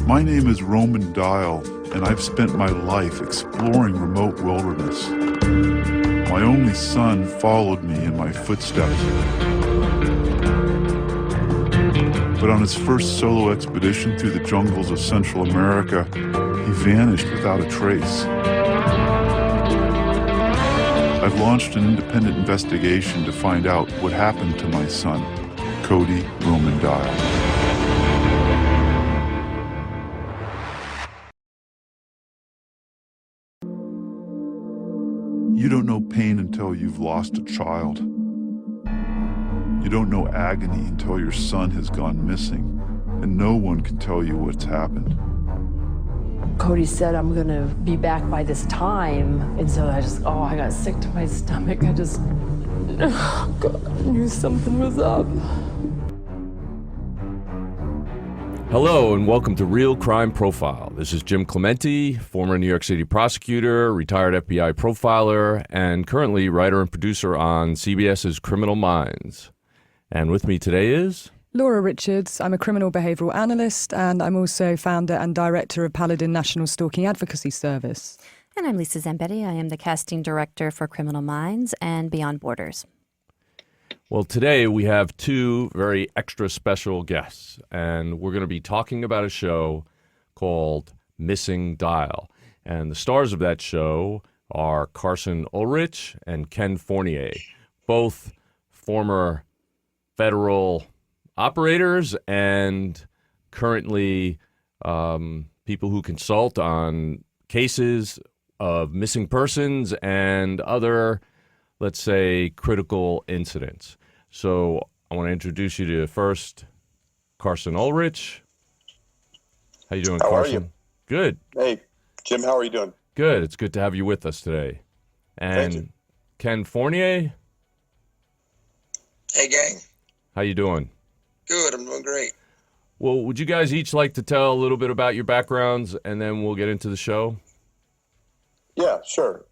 My name is Roman Dial, and I've spent my life exploring remote wilderness. My only son followed me in my footsteps. But on his first solo expedition through the jungles of Central America, he vanished without a trace. I've launched an independent investigation to find out what happened to my son, Cody Roman Dial. You don't know pain until you've lost a child. You don't know agony until your son has gone missing, and no one can tell you what's happened. Cody said, I'm gonna be back by this time. And so I got sick to my stomach. God, I knew something was up. Hello and welcome to Real Crime Profile. This is Jim Clemente, former New York City prosecutor, retired FBI profiler, and currently writer and producer on CBS's Criminal Minds. And with me today is... Laura Richards. I'm a criminal behavioural analyst, and I'm also founder and director of Paladin National Stalking Advocacy Service. And I'm Lisa Zambetti. I am the casting director for Criminal Minds and Beyond Borders. Well, today we have two very extra special guests, and we're going to be talking about a show called Missing Dial. And the stars of that show are Carson Ulrich and Ken Fournier, both former federal operators and currently people who consult on cases of missing persons and other, let's say, critical incidents. So I want to introduce you to first Carson Ulrich. How you doing, Carson? How are you? Good. Hey, Jim, how are you doing? Good. It's good to have you with us today. And thank you. Ken Fournier. Hey, gang. How you doing? Good. I'm doing great. Well, would you guys each like to tell a little bit about your backgrounds, and then we'll get into the show? Yeah, sure.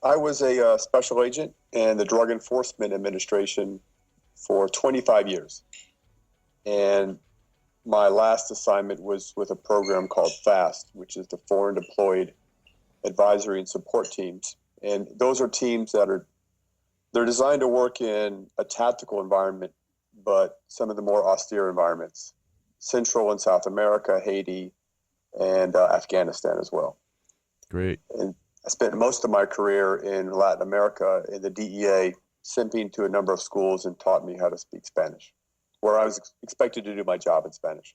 I was a special agent in the Drug Enforcement Administration for 25 years. And my last assignment was with a program called FAST, which is the Foreign Deployed Advisory and Support Teams. And those are teams that they're designed to work in a tactical environment, but some of the more austere environments, Central and South America, Haiti, and Afghanistan as well. Great. And I spent most of my career in Latin America in the DEA, simping to a number of schools and taught me how to speak Spanish, where I was expected to do my job in Spanish.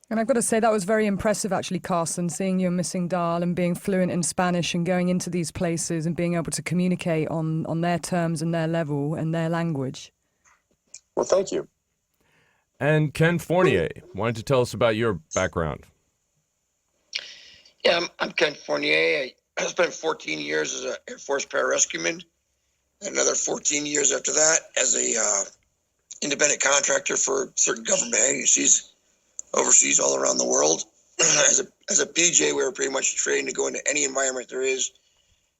And I've got to say that was very impressive, actually, Carson, seeing your Missing Dial and being fluent in Spanish and going into these places and being able to communicate on their terms and their level and their language. Well, thank you. And Ken Fournier, why don't you tell us about your background? Yeah, I'm Ken Fournier. I spent 14 years as an Air Force pararescueman, and another 14 years after that as a independent contractor for certain government agencies overseas all around the world. As a PJ, we were pretty much trained to go into any environment there is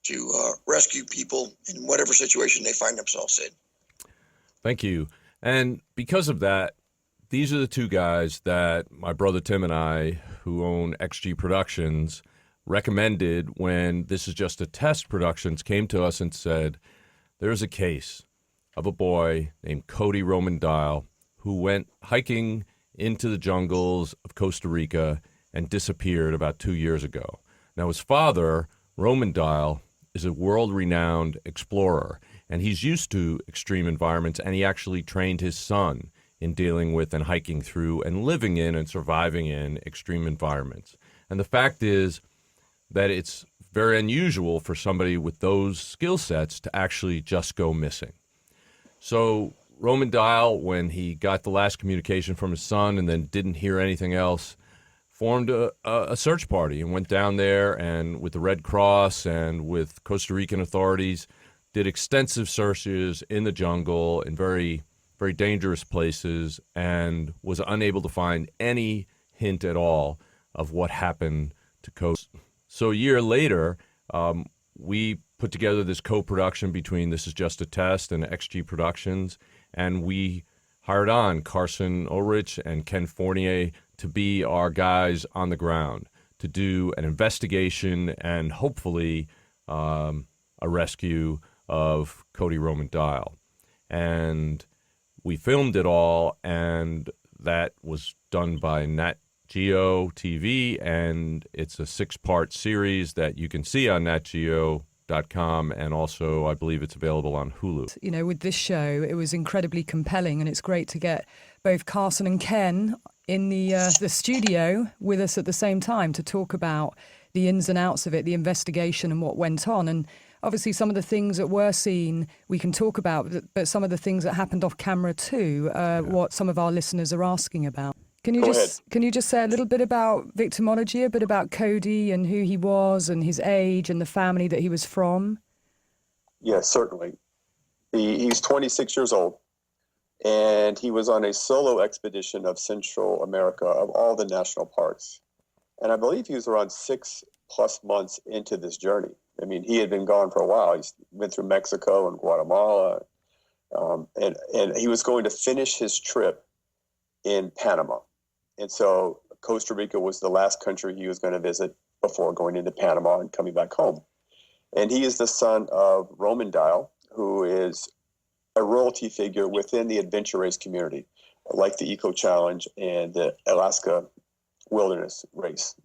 to rescue people in whatever situation they find themselves in. Thank you. And because of that, these are the two guys that my brother Tim and I, who own XG Productions, recommended when This Is Just a Test Productions came to us and said, there's a case of a boy named Cody Roman Dial who went hiking into the jungles of Costa Rica and disappeared about 2 years ago. Now, his father, Roman Dial, is a world-renowned explorer, and he's used to extreme environments, and he actually trained his son in dealing with and hiking through and living in and surviving in extreme environments. And the fact is that it's very unusual for somebody with those skill sets to actually just go missing. So Roman Dial, when he got the last communication from his son and then didn't hear anything else, formed a search party and went down there and with the Red Cross and with Costa Rican authorities did extensive searches in the jungle in very dangerous places and was unable to find any hint at all of what happened to Cody. So a year later, we put together this co-production between This Is Just a Test and XG Productions, and we hired on Carson Ulrich and Ken Fournier to be our guys on the ground, to do an investigation and hopefully a rescue of Cody Roman Dial. And we filmed it all, and that was done by Nat Geo TV, and it's a 6-part series that you can see on natgeo.com, and also I believe it's available on Hulu. You know, with this show, it was incredibly compelling, and it's great to get both Carson and Ken in the studio with us at the same time to talk about the ins and outs of it, the investigation and what went on. And obviously some of the things that were seen we can talk about, but some of the things that happened off camera too, what some of our listeners are asking about. Can you just say a little bit about victimology, a bit about Cody and who he was and his age and the family that he was from? Yes, certainly. He's 26 years old, and he was on a solo expedition of Central America, of all the national parks. And I believe he was around 6+ months into this journey. I mean, he had been gone for a while. He went through Mexico and Guatemala, and he was going to finish his trip in Panama. And so Costa Rica was the last country he was going to visit before going into Panama and coming back home. And he is the son of Roman Dial, who is a royalty figure within the adventure race community, like the Eco Challenge and the Alaska Wilderness Race.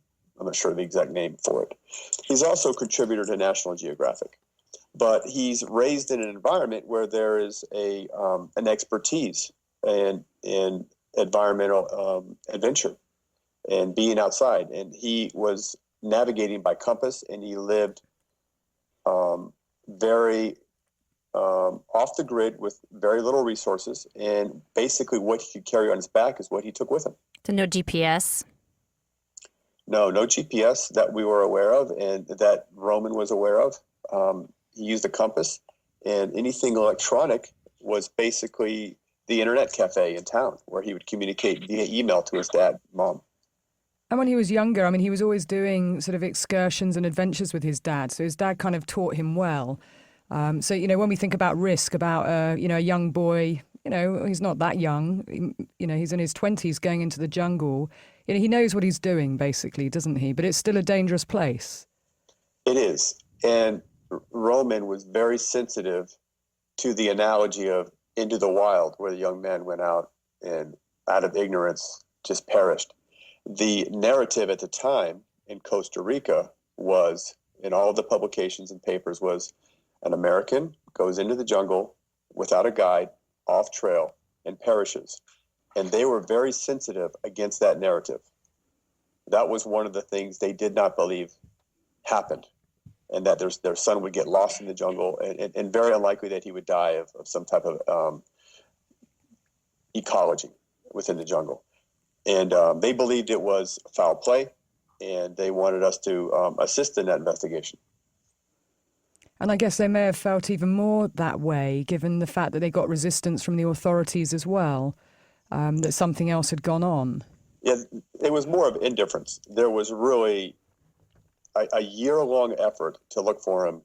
I'm not sure the exact name for it. He's also a contributor to National Geographic, but he's raised in an environment where there is an expertise in environmental adventure and being outside. And he was navigating by compass, and he lived very off the grid with very little resources. And basically what he could carry on his back is what he took with him. So no GPS? No GPS that we were aware of and that Roman was aware of. He used a compass, and anything electronic was basically the internet cafe in town where he would communicate via email to his dad, mom. And when he was younger, I mean, he was always doing sort of excursions and adventures with his dad. So his dad kind of taught him well. So, you know, when we think about risk, about, a young boy, he's not that young, he's in his 20s going into the jungle. He knows what he's doing, basically, doesn't he? But it's still a dangerous place. It is. And Roman was very sensitive to the analogy of Into the Wild, where the young man went out and out of ignorance just perished. The narrative at the time in Costa Rica was, in all of the publications and papers, was an American goes into the jungle without a guide, off trail, and perishes. And they were very sensitive against that narrative. That was one of the things they did not believe happened, and that their son would get lost in the jungle, and very unlikely that he would die of some type of ecology within the jungle. And they believed it was foul play, and they wanted us to assist in that investigation. And I guess they may have felt even more that way, given the fact that they got resistance from the authorities as well, that something else had gone on. Yeah, it was more of indifference. There was really a year-long effort to look for him,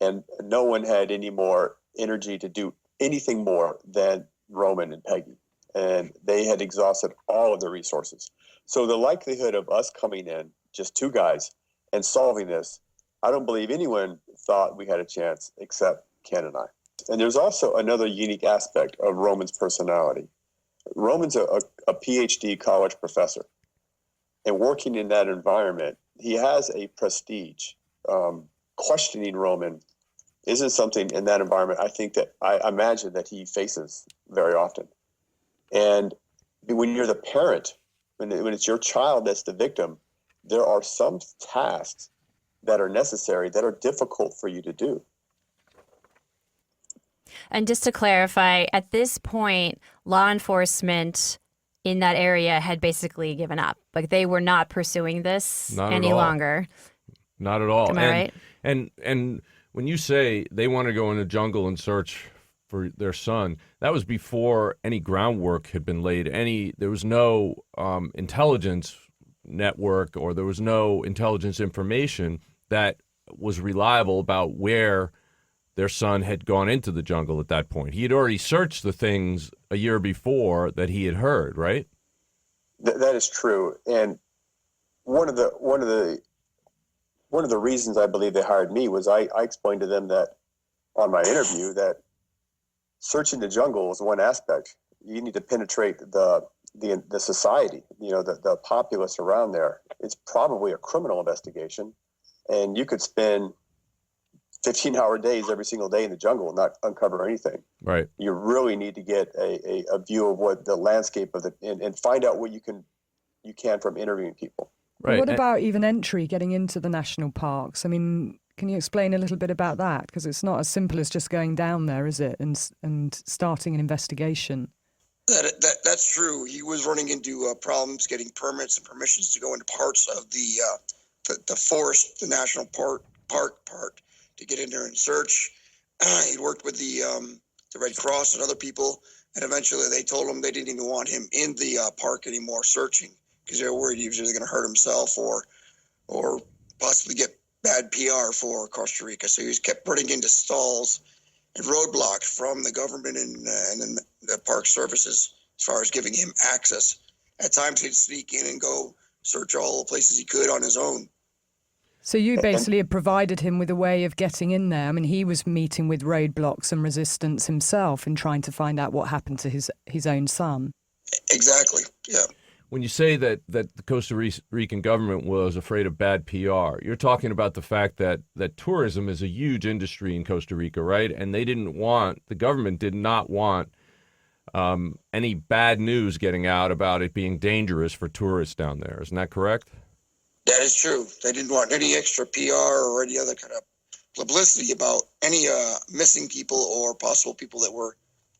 and no one had any more energy to do anything more than Roman and Peggy. And they had exhausted all of their resources. So the likelihood of us coming in, just two guys, and solving this, I don't believe anyone thought we had a chance except Ken and I. And there's also another unique aspect of Roman's personality. Roman's a PhD college professor. And working in that environment, he has a prestige. Questioning Roman isn't something in that environment I imagine that he faces very often. And when you're the parent, when it's your child that's the victim, there are some tasks that are necessary that are difficult for you to do. And just to clarify, at this point, law enforcement in that area had basically given up. Like, they were not pursuing this any longer. Not at all. Am I right? And when you say they want to go in the jungle and search for their son, that was before any groundwork had been laid. There was no intelligence network, or there was no intelligence information that was reliable about where their son had gone into the jungle at that point. He had already searched the things a year before that he had heard, right? That is true. And one of the reasons I believe they hired me was I explained to them that on my interview that searching the jungle is one aspect. You need to penetrate the society, the populace around there. It's probably a criminal investigation, and you could spend 15-hour days every single day in the jungle and not uncover anything. Right. You really need to get a view of what the landscape of and find out what you can from interviewing people. Right. What about even entry, getting into the national parks? I mean, can you explain a little bit about that? Because it's not as simple as just going down there, is it? And starting an investigation. That's true. He was running into problems getting permits and permissions to go into parts of the forest, the national park part, to get in there and search. He worked with the Red Cross and other people, and eventually they told him they didn't even want him in the park anymore searching, because they were worried he was either going to hurt himself or possibly get bad PR for Costa Rica. So he was kept running into stalls and roadblocks from the government and the park services as far as giving him access. At times he'd sneak in and go search all the places he could on his own. So you basically had provided him with a way of getting in there. I mean, he was meeting with roadblocks and resistance himself in trying to find out what happened to his own son. Exactly, yeah. When you say that the Costa Rican government was afraid of bad PR, you're talking about the fact that tourism is a huge industry in Costa Rica, right? And the government did not want any bad news getting out about it being dangerous for tourists down there. Isn't that correct? That is true. They didn't want any extra PR or any other kind of publicity about any missing people or possible people that were,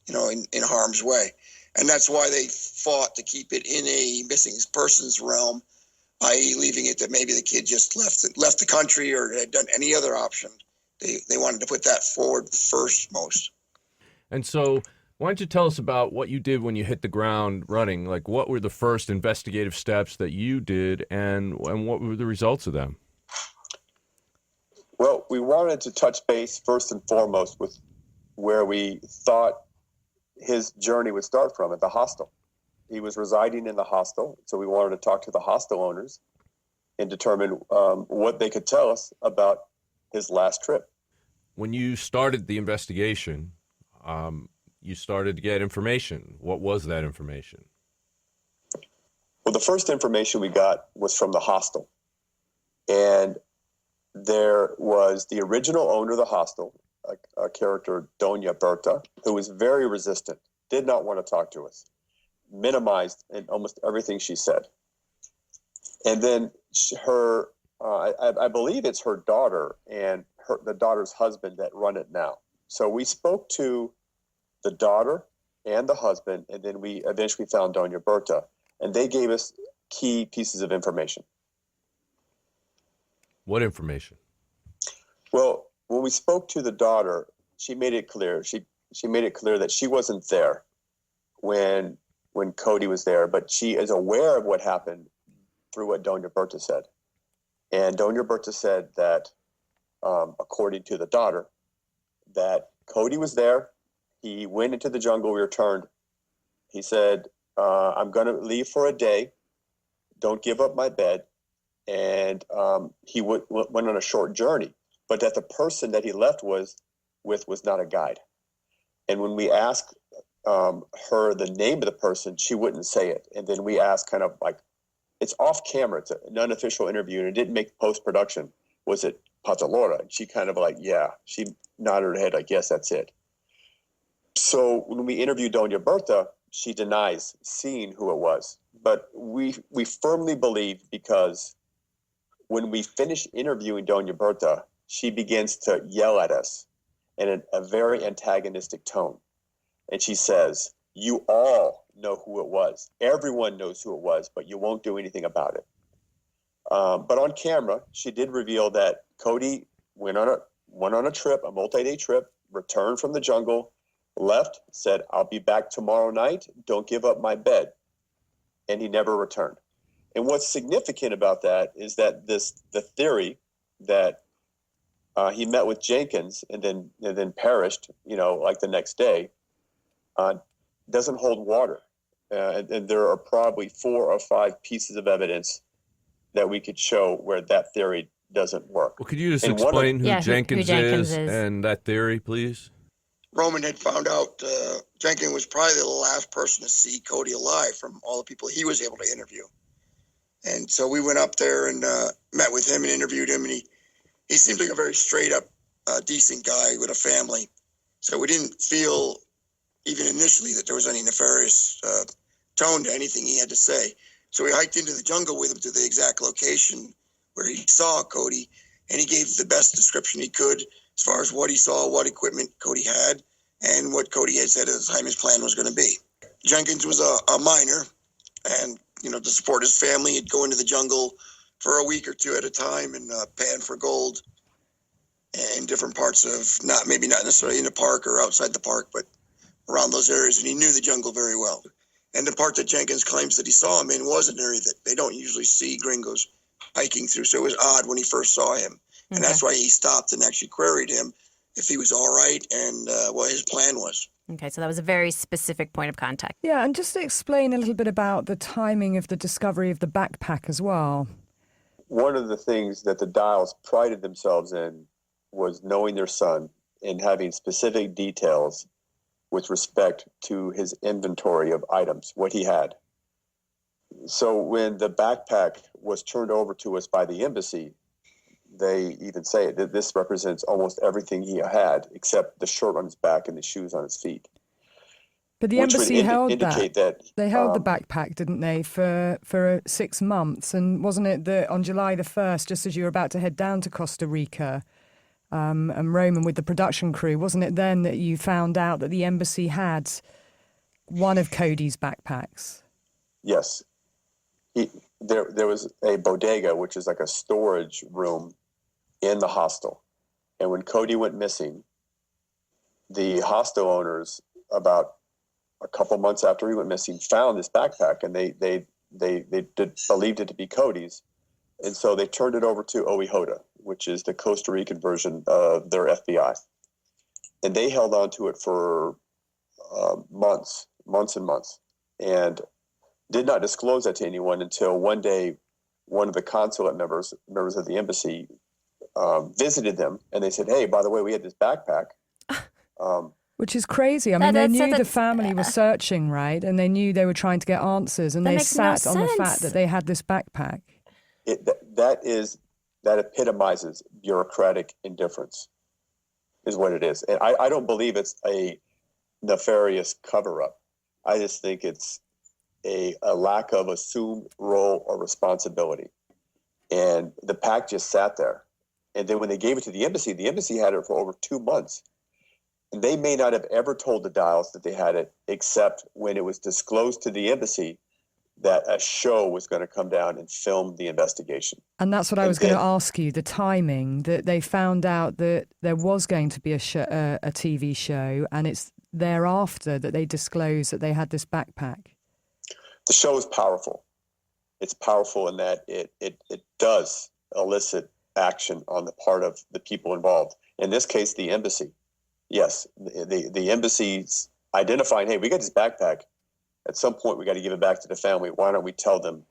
in harm's way. And that's why they fought to keep it in a missing persons realm, i.e. leaving it that maybe the kid just left the country or had done any other option. They wanted to put that forward first most. And so why don't you tell us about what you did when you hit the ground running? Like, what were the first investigative steps that you did, and what were the results of them? Well, we wanted to touch base first and foremost with where we thought his journey would start from, at the hostel. He was residing in the hostel, so we wanted to talk to the hostel owners and determine what they could tell us about his last trip. When you started the investigation, you started to get information. What was that information? Well, the first information we got was from the hostel. And there was the original owner of the hostel, a character, Doña Berta, who was very resistant, did not want to talk to us, minimized in almost everything she said. And then I believe it's her daughter and the daughter's husband that run it now. So we spoke to the daughter and the husband, and then we eventually found Doña Berta, and they gave us key pieces of information. What information? Well, when we spoke to the daughter, she made it clear. She made it clear that she wasn't there when Cody was there, but she is aware of what happened through what Doña Berta said. And Doña Berta said that, according to the daughter, that Cody was there. He went into the jungle, returned. He said, I'm going to leave for a day. Don't give up my bed. And he went on a short journey, but that the person that he left was not a guide. And when we asked her the name of the person, she wouldn't say it. And then we asked kind of like, it's off camera. It's an unofficial interview, and it didn't make post-production. Was it Patalora? And she kind of like, yeah. She nodded her head like, yes, that's it. So when we interviewed Doña Berta, she denies seeing who it was. But we firmly believe, because when we finish interviewing Doña Berta, she begins to yell at us in a very antagonistic tone. And she says, you all know who it was. Everyone knows who it was, but you won't do anything about it. But on camera, she did reveal that Cody went on a trip, a multi-day trip, returned from the jungle, left, said, I'll be back tomorrow night. Don't give up my bed. And he never returned. And what's significant about that is that the theory that he met with Jenkins and then perished, like the next day, doesn't hold water. and there are probably 4 or 5 pieces of evidence that we could show where that theory doesn't work. Well, could you just And explain who Yeah, Jenkins, who Jenkins is is. and that theory, please? Roman had found out Jenkins was probably the last person to see Cody alive from all the people he was able to interview. And so we went up there and met with him and interviewed him. And he seemed like a very straight up, decent guy with a family. So we didn't feel even initially that there was any nefarious tone to anything he had to say. So we hiked into the jungle with him to the exact location where he saw Cody, and he gave the best description he could as far as what he saw, what equipment Cody had, and what Cody had said at the time his plan was going to be. Jenkins was a miner, and to support his family, he'd go into the jungle for a week or 2 at a time and pan for gold in different parts of not necessarily in the park or outside the park, but around those areas. And he knew the jungle very well. And the part that Jenkins claims that he saw him in was an area that they don't usually see gringos hiking through. So it was odd when he first saw him. And that's why he stopped and actually queried him if he was all right and what his plan was. Okay, so that was a very specific point of contact. Yeah, and just to explain a little bit about the timing of the discovery of the backpack as well. One of the things that the Dials prided themselves in was knowing their son and having specific details with respect to his inventory of items, what he had. So when the backpack was turned over to us by the embassy, they even say that this represents almost everything he had except the shirt on his back and the shoes on his feet. But the embassy held that. They held the the backpack, didn't they, for 6 months? And wasn't it that on July the 1st, just as you were about to head down to Costa Rica, and Roman with the production crew, wasn't it then that you found out that the embassy had one of Cody's backpacks? Yes. There was a bodega, which is like a storage room in the hostel. And when Cody went missing, the hostel owners, about a couple months after he went missing, found this backpack, and they believed it to be Cody's. And so they turned it over to OEJOTA, which is the Costa Rican version of their FBI. And they held on to it for months and months, and did not disclose that to anyone until one day one of the consulate members of the embassy visited them, and they said, "Hey, by the way, we had this backpack." Which is crazy. I mean, they knew the family was searching, right? And they knew they were trying to get answers, and they sat on the fact that they had this backpack. That epitomizes bureaucratic indifference, is what it is. And I don't believe it's a nefarious cover-up. I just think it's a lack of assumed role or responsibility. And the pack just sat there. And then when they gave it to the embassy had it for over 2 months. And they may not have ever told the Dials that they had it, except when it was disclosed to the embassy that a show was going to come down and film the investigation. And that's what I was going to ask you, the timing, that they found out that there was going to be a TV show, and it's thereafter that they disclosed that they had this backpack. The show is powerful. It's powerful in that it does elicit action on the part of the people involved. In this case, the embassy. Yes, the embassy's identifying, hey, we got this backpack. At some point, we got to give it back to the family. Why don't we tell them,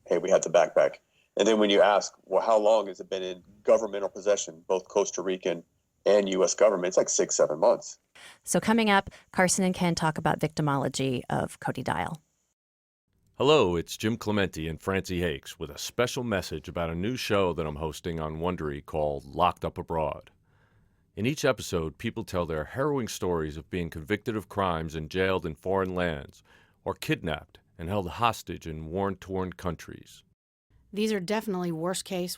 hey, we have the backpack? And then when you ask, well, how long has it been in governmental possession, both Costa Rican and U.S. government? It's like 6-7 months. So coming up, Carson and Ken talk about victimology of Cody Dial. Hello, it's Jim Clementi and Francie Hakes with a special message about a new show that I'm hosting on Wondery called Locked Up Abroad. In each episode, people tell their harrowing stories of being convicted of crimes and jailed in foreign lands, or kidnapped and held hostage in war-torn countries. These are definitely worst-case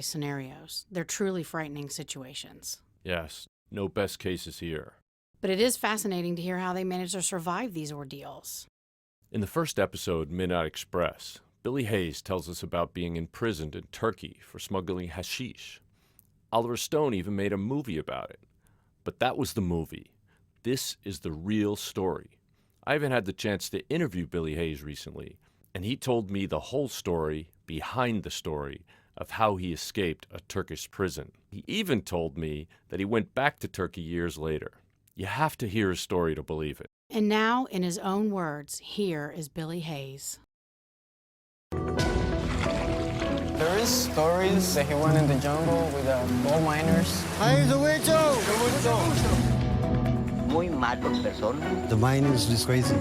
scenarios. They're truly frightening situations. Yes, no best cases here. But it is fascinating to hear how they manage to survive these ordeals. In the first episode, Midnight Express, Billy Hayes tells us about being imprisoned in Turkey for smuggling hashish. Oliver Stone even made a movie about it. But that was the movie. This is the real story. I even had the chance to interview Billy Hayes recently, and he told me the whole story behind the story of how he escaped a Turkish prison. He even told me that he went back to Turkey years later. You have to hear his story to believe it. And now, in his own words, here is Billy Hayes. There is stories that he went in the jungle with gold miners. Muy malos personas. The miners is crazy.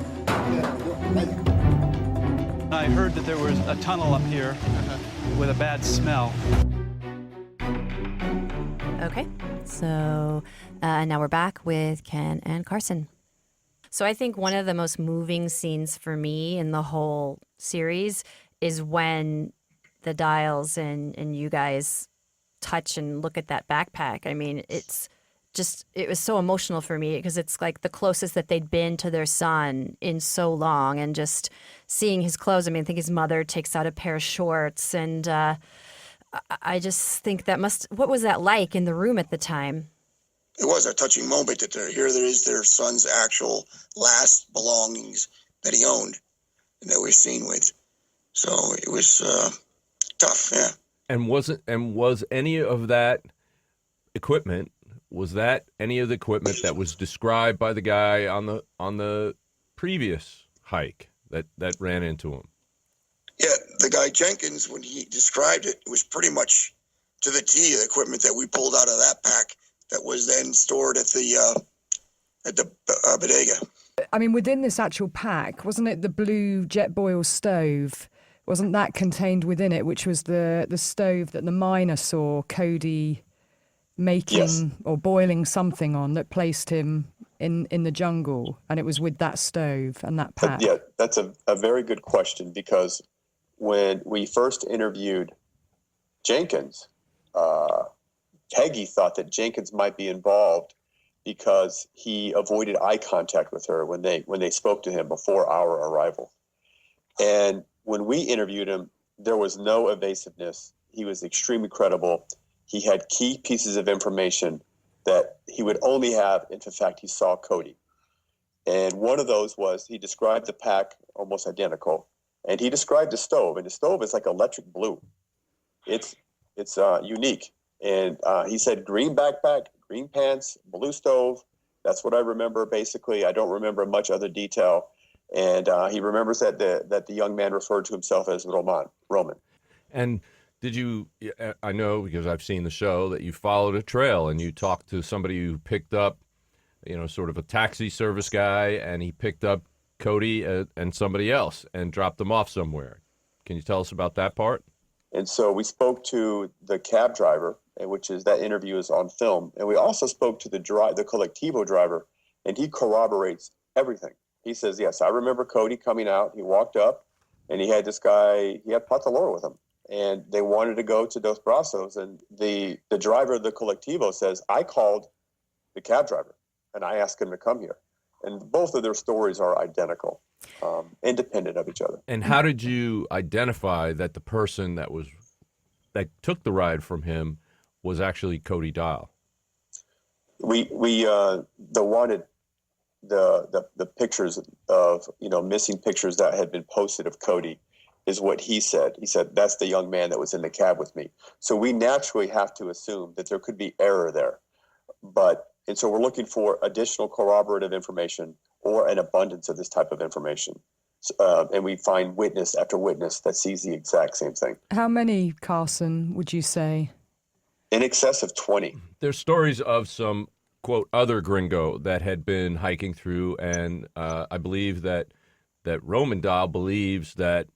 I heard that there was a tunnel up here with a bad smell. Okay, so now we're back with Ken and Carson. So I think one of the most moving scenes for me in the whole series is when the Dials and you guys touch and look at that backpack. I mean, it was so emotional for me because it's like the closest that they'd been to their son in so long, and just seeing his clothes. I mean, I think his mother takes out a pair of shorts, and I just think what was that like in the room at the time? It was a touching moment that there is their son's actual last belongings that he owned and that we're seen with. So it was tough, yeah. And was any of that equipment? Was that any of the equipment that was described by the guy on the previous hike that ran into him? Yeah, the guy Jenkins, when he described it, it was pretty much to the T the equipment that we pulled out of that pack that was then stored at the bodega. I mean, within this actual pack, wasn't it the blue jet boil stove? Wasn't that contained within it, which was the stove that the miner saw Cody making or boiling something on that placed him in the jungle, and it was with that stove and that pack? Yeah, that's a very good question, because when we first interviewed Jenkins, Peggy thought that Jenkins might be involved because he avoided eye contact with her when they spoke to him before our arrival. And when we interviewed him, there was no evasiveness. He was extremely credible. He had key pieces of information that he would only have if, in fact, he saw Cody. And one of those was he described the pack almost identical, and he described the stove. And the stove is like electric blue. It's unique. And he said green backpack, green pants, blue stove. That's what I remember, basically. I don't remember much other detail. And he remembers that the young man referred to himself as Roman. And did you, I know because I've seen the show, that you followed a trail and you talked to somebody who picked up, sort of a taxi service guy, and he picked up Cody and somebody else and dropped them off somewhere. Can you tell us about that part? And so we spoke to the cab driver, that interview is on film. And we also spoke to the Collectivo driver, and he corroborates everything. He says, yes, I remember Cody coming out. He walked up, and he had this guy, he had Patalora with him. And they wanted to go to Dos Brazos. And the driver of the Collectivo says, I called the cab driver, and I asked him to come here. And both of their stories are identical, independent of each other. And how did you identify that the person that took the ride from him was actually Cody Dial? We wanted the pictures of missing pictures that had been posted of Cody, is what he said. He said, that's the young man that was in the cab with me. So we naturally have to assume that there could be error there. And so we're looking for additional corroborative information or an abundance of this type of information. And we find witness after witness that sees the exact same thing. How many, Carson, would you say? In excess of 20. There's stories of some, quote, other gringo that had been hiking through, and I believe that Roman Dahl believes that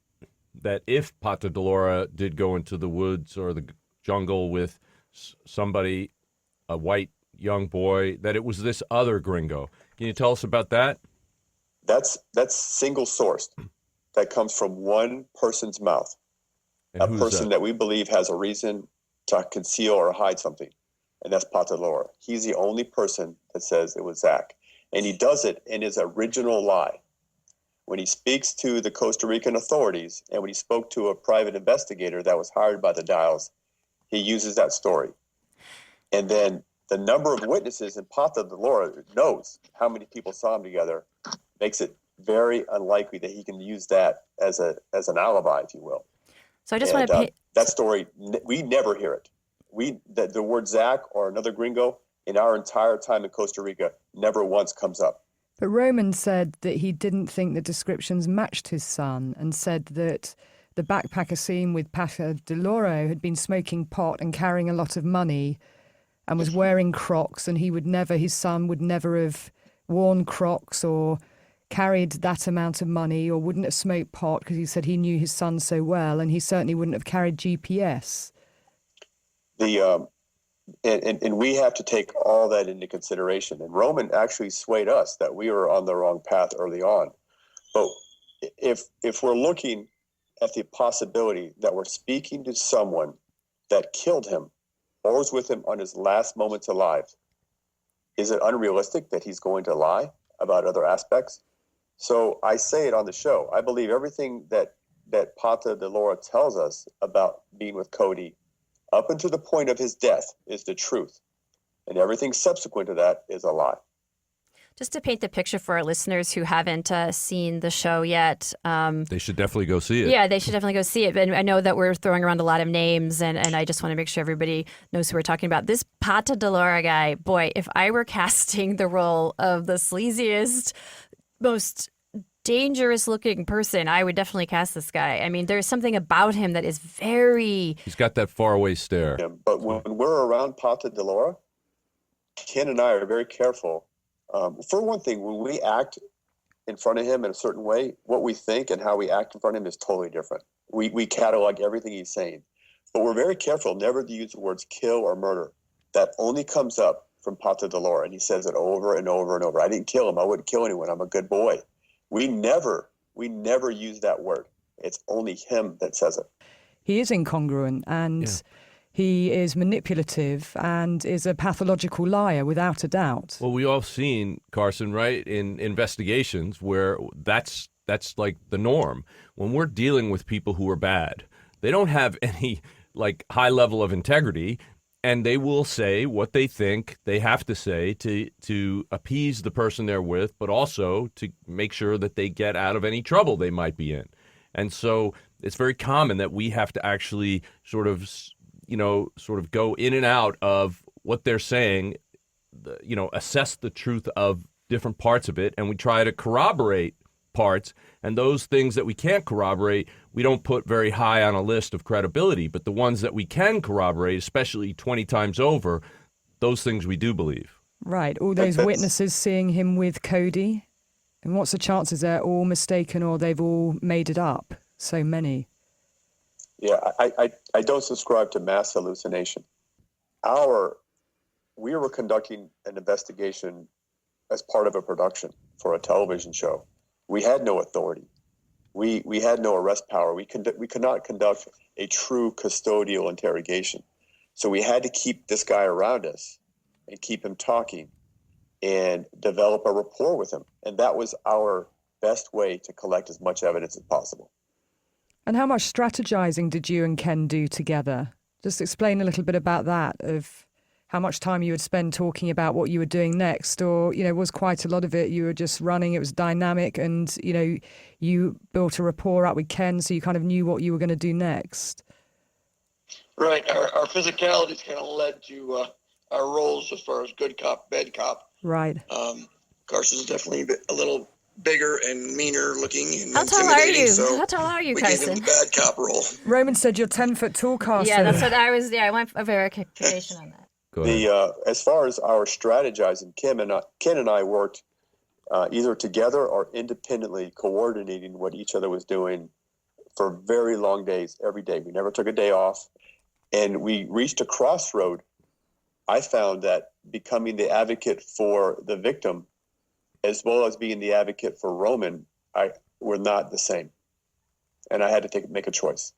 if Pata Dolora did go into the woods or the jungle with somebody, a white young boy, that it was this other gringo. Can you tell us about that? That's single sourced. That comes from one person's mouth. And a person that we believe has a reason to conceal or hide something. And that's Pata Dolora. He's the only person that says it was Zach. And he does it in his original lie. When he speaks to the Costa Rican authorities, and when he spoke to a private investigator that was hired by the Dials, he uses that story. And then the number of witnesses, and Pata Dolora knows how many people saw him together, makes it very unlikely that he can use that as an alibi, if you will. So I just want to that story, we never hear it. The word Zach or another gringo in our entire time in Costa Rica never once comes up. But Roman said that he didn't think the descriptions matched his son, and said that the backpacker seen with Pata Deloro had been smoking pot and carrying a lot of money and was wearing Crocs, and his son would never have worn Crocs or carried that amount of money, or wouldn't have smoked pot, because he said he knew his son so well, and he certainly wouldn't have carried GPS. And we have to take all that into consideration. And Roman actually swayed us that we were on the wrong path early on. But if we're looking at the possibility that we're speaking to someone that killed him or was with him on his last moments alive, is it unrealistic that he's going to lie about other aspects? So I say it on the show. I believe everything that Pata Deloro tells us about being with Cody up until the point of his death is the truth. And everything subsequent to that is a lie. Just to paint the picture for our listeners who haven't seen the show yet. They should definitely go see it. Yeah, they should definitely go see it. And I know that we're throwing around a lot of names, and I just want to make sure everybody knows who we're talking about. This Pata Deloro guy, boy, if I were casting the role of the sleaziest, most dangerous looking person, I would definitely cast this guy. I mean, there's something about him that is very... He's got that faraway stare. Yeah, but when we're around Pata Deloro, Ken and I are very careful. For one thing, when we act in front of him in a certain way, what we think and how we act in front of him is totally different. We catalog everything he's saying. But we're very careful never to use the words kill or murder. That only comes up from Pata Deloro, and he says it over and over and over. I didn't kill him. I wouldn't kill anyone. I'm a good boy. We never use that word. It's only him that says it. He is incongruent, and he is manipulative, and is a pathological liar without a doubt. Well, we all seen, Carson, right, in investigations where that's like the norm. When we're dealing with people who are bad, they don't have any like high level of integrity, and they will say what they think they have to say to appease the person they're with, but also to make sure that they get out of any trouble they might be in. And so it's very common that we have to actually sort of go in and out of what they're saying, assess the truth of different parts of it, and we try to corroborate parts. And those things that we can't corroborate, we don't put very high on a list of credibility. But the ones that we can corroborate, especially 20 times over, those things we do believe. Right. All those witnesses seeing him with Cody. And what's the chances they're all mistaken or they've all made it up? So many. Yeah, I don't subscribe to mass hallucination. We were conducting an investigation as part of a production for a television show. We had no authority. We had no arrest power. We could not conduct a true custodial interrogation. So we had to keep this guy around us and keep him talking and develop a rapport with him. And that was our best way to collect as much evidence as possible. And how much strategizing did you and Ken do together? Just explain a little bit about that, of how much time you would spend talking about what you were doing next, or, was quite a lot of it you were just running, it was dynamic, and, you built a rapport out with Ken, so you kind of knew what you were going to do next. Right. Our physicality kind of led to our roles as far as good cop, bad cop. Right. Carson's definitely a little bigger and meaner looking and How tall are you? So How tall are you, we Carson? gave him the bad cop role. Roman said you're 10 foot tall, Carson. Yeah, that's what I was. Yeah, I want a verification on that. As far as our strategizing, Ken and I worked either together or independently, coordinating what each other was doing for very long days, every day. We never took a day off. And we reached a crossroad. I found that becoming the advocate for the victim, as well as being the advocate for Roman, were not the same. And I had to make a choice.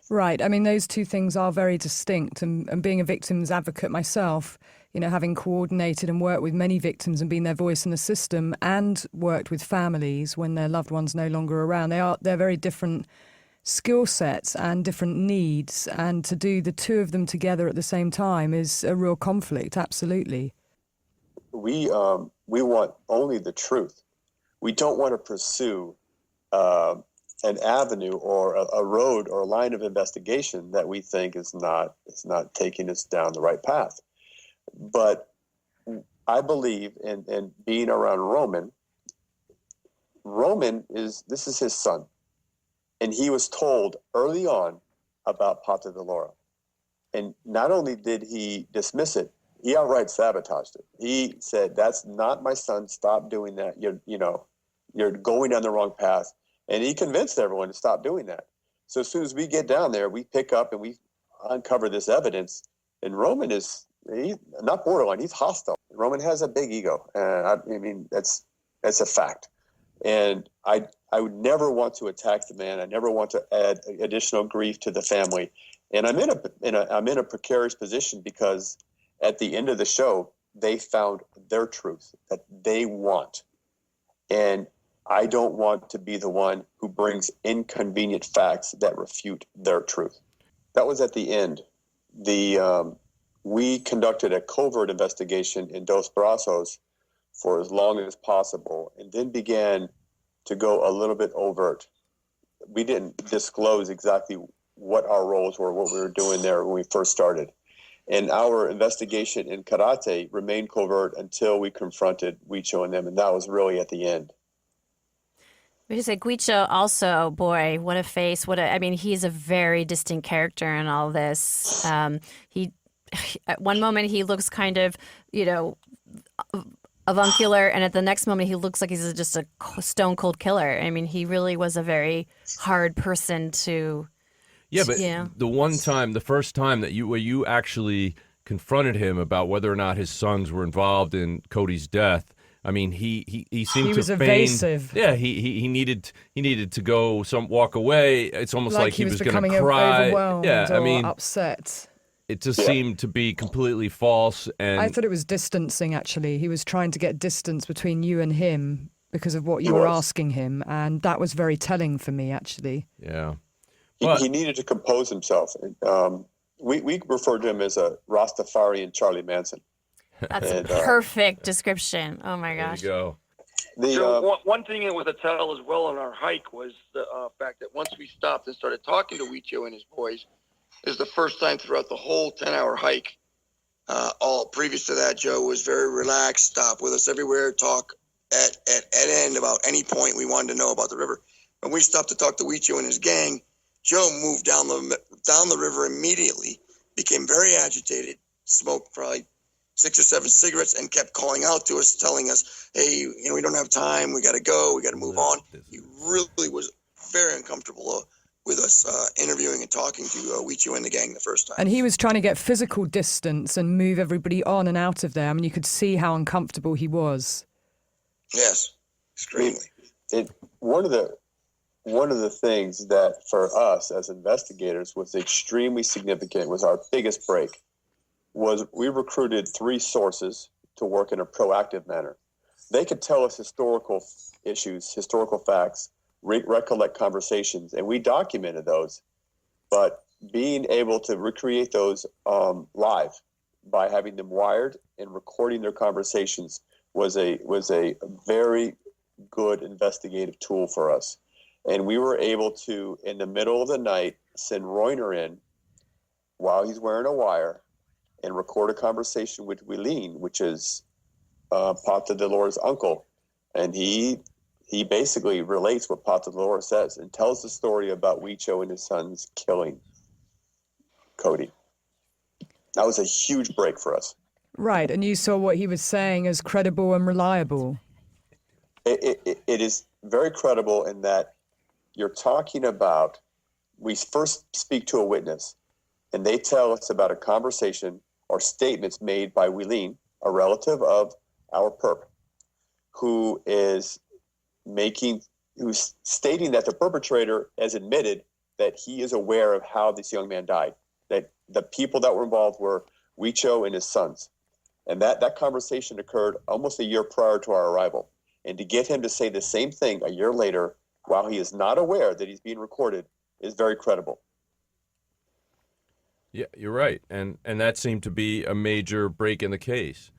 Right. I mean, those two things are very distinct. And being a victim's advocate myself, having coordinated and worked with many victims and been their voice in the system, and worked with families when their loved one's no longer around, they're very different skill sets and different needs. And to do the two of them together at the same time is a real conflict. Absolutely. We want only the truth. We don't want to pursue an avenue or a road or a line of investigation that we think is not taking us down the right path. But I believe in being around Roman Roman this is his son. And he was told early on about Pata de Lora. And not only did he dismiss it, he outright sabotaged it. He said, "That's not my son. Stop doing that. You're going down the wrong path." And he convinced everyone to stop doing that. So as soon as we get down there, we pick up and we uncover this evidence. And Roman he's not borderline. He's hostile. Roman has a big ego. I mean, that's a fact. And I would never want to attack the man. I never want to add additional grief to the family. And I'm in a precarious position because at the end of the show, they found their truth that they want. And I don't want to be the one who brings inconvenient facts that refute their truth. That was at the end. We conducted a covert investigation in Dos Brazos for as long as possible, and then began to go a little bit overt. We didn't disclose exactly what our roles were, what we were doing there when we first started. And our investigation in Karate remained covert until we confronted Huicho and them, and that was really at the end. Because Huicho also, boy, what a face. I mean, he's a very distinct character in all this. At one moment he looks kind of, avuncular, and at the next moment he looks like he's just a stone cold killer. I mean, he really was a very hard person to. Yeah, but the first time that you actually confronted him about whether or not his sons were involved in Cody's death, I mean, he seemed to was feign. Evasive. Yeah, he needed to go walk away. It's almost like he was going to cry. Yeah, I mean, upset. It just seemed to be completely false. And I thought it was distancing, actually. He was trying to get distance between you and him because of what you were asking him. And that was very telling for me, actually. Yeah. He needed to compose himself. We referred to him as a Rastafarian Charlie Manson. That's a perfect description. Oh, my gosh. There you So go. one thing that was a tell as well on our hike was the fact that once we stopped and started talking to Huicho and his boys, is the first time throughout the whole 10-hour hike. All previous to that, Joe was very relaxed, stop with us everywhere, talk at end about any point we wanted to know about the river. When we stopped to talk to Huicho and his gang, Joe moved down the river immediately, became very agitated, smoked probably 6 or 7 cigarettes, and kept calling out to us, telling us, "Hey, we don't have time. We got to go. We got to move on." He really was very uncomfortable with us interviewing and talking to Huicho and the gang the first time. And he was trying to get physical distance and move everybody on and out of there. I mean, you could see how uncomfortable he was. Yes, extremely. One of the things that for us as investigators was extremely significant, was our biggest break, was we recruited 3 sources to work in a proactive manner. They could tell us historical issues, historical facts, recollect conversations, and we documented those. But being able to recreate those live by having them wired and recording their conversations was a very good investigative tool for us. And we were able to, in the middle of the night, send Fournier in while he's wearing a wire and record a conversation with Wileen, which is Pata de Lora's uncle. And he basically relates what Pata de Lora says and tells the story about Huicho and his sons killing Cody. That was a huge break for us. Right, and you saw what he was saying as credible and reliable. It is very credible in that you're talking about, we first speak to a witness, and they tell us about a conversation or statements made by Wileen, a relative of our perp, who's stating that the perpetrator has admitted that he is aware of how this young man died, that the people that were involved were Huicho and his sons. And that conversation occurred almost a year prior to our arrival. And to get him to say the same thing a year later, while he is not aware that he's being recorded, is very credible. Yeah, you're right. And that seemed to be a major break in the case.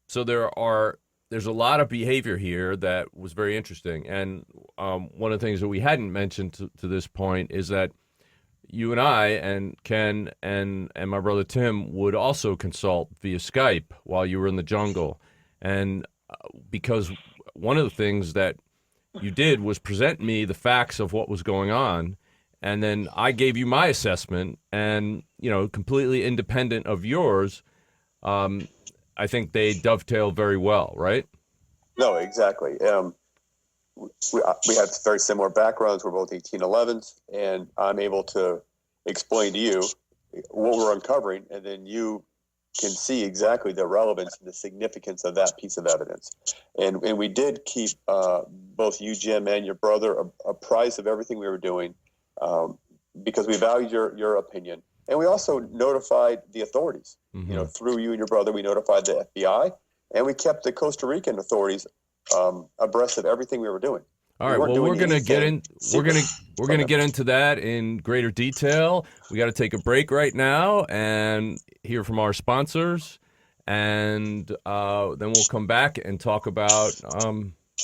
So there's a lot of behavior here that was very interesting. And one of the things that we hadn't mentioned to this point is that you and I and Ken and my brother Tim would also consult via Skype while you were in the jungle. And because one of the things that you did was present me the facts of what was going on, and then I gave you my assessment, and completely independent of yours. I think they dovetail very well, right? No, exactly. We have very similar backgrounds. We're both 1811s, and I'm able to explain to you what we're uncovering, and then you can see exactly the relevance and the significance of that piece of evidence. And we did keep both you, Jim, and your brother apprised of everything we were doing because we valued your opinion. And we also notified the authorities. Mm-hmm. Through you and your brother, we notified the FBI, and we kept the Costa Rican authorities abreast of everything we were doing. All right. Well, we're gonna get into that in greater detail. We got to take a break right now and hear from our sponsors, and then we'll come back and talk about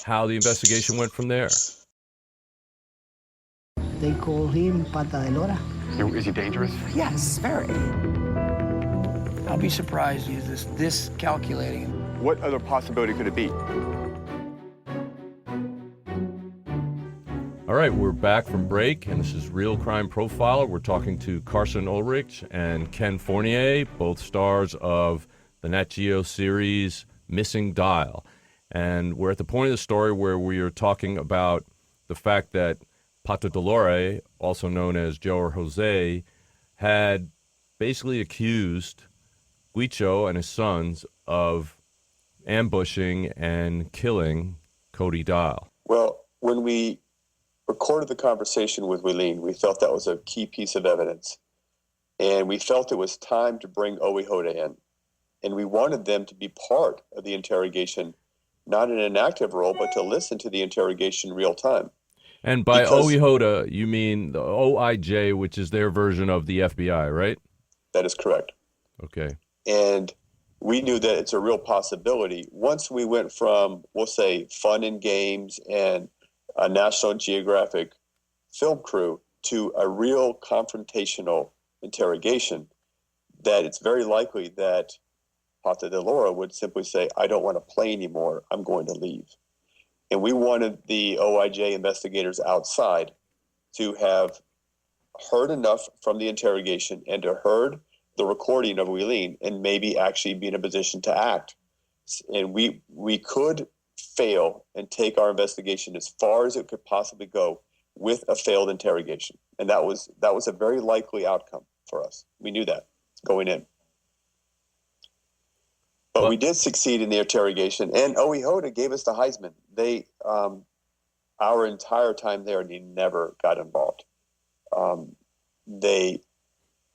how the investigation went from there. They call him Pata de Lora. Is he dangerous? Yes, very. I'll be surprised he's this calculating. What other possibility could it be? All right, we're back from break, and this is Real Crime Profiler. We're talking to Carson Ulrich and Ken Fournier, both stars of the Nat Geo series Missing Dial. And we're at the point of the story where we are talking about the fact that Pata de Lora, also known as Joe or Jose, had basically accused Huicho and his sons of ambushing and killing Cody Dial. Well, when we recorded the conversation with Wileen, we felt that was a key piece of evidence. And we felt it was time to bring Oehoda in. And we wanted them to be part of the interrogation, not in an active role, but to listen to the interrogation real time. And by Oehoda, you mean the OIJ, which is their version of the FBI, right? That is correct. Okay. And we knew that it's a real possibility. Once we went from, we'll say, fun and games and a National Geographic film crew to a real confrontational interrogation, that it's very likely that Pata de Lora would simply say, I don't want to play anymore, I'm going to leave. And we wanted the OIJ investigators outside to have heard enough from the interrogation and to heard the recording of Wileen and maybe actually be in a position to act. And we could fail and take our investigation as far as it could possibly go with a failed interrogation. And that was a very likely outcome for us. We knew that going in. But we did succeed in the interrogation, and Oehoda gave us the Heisman. They, our entire time there, they never got involved. They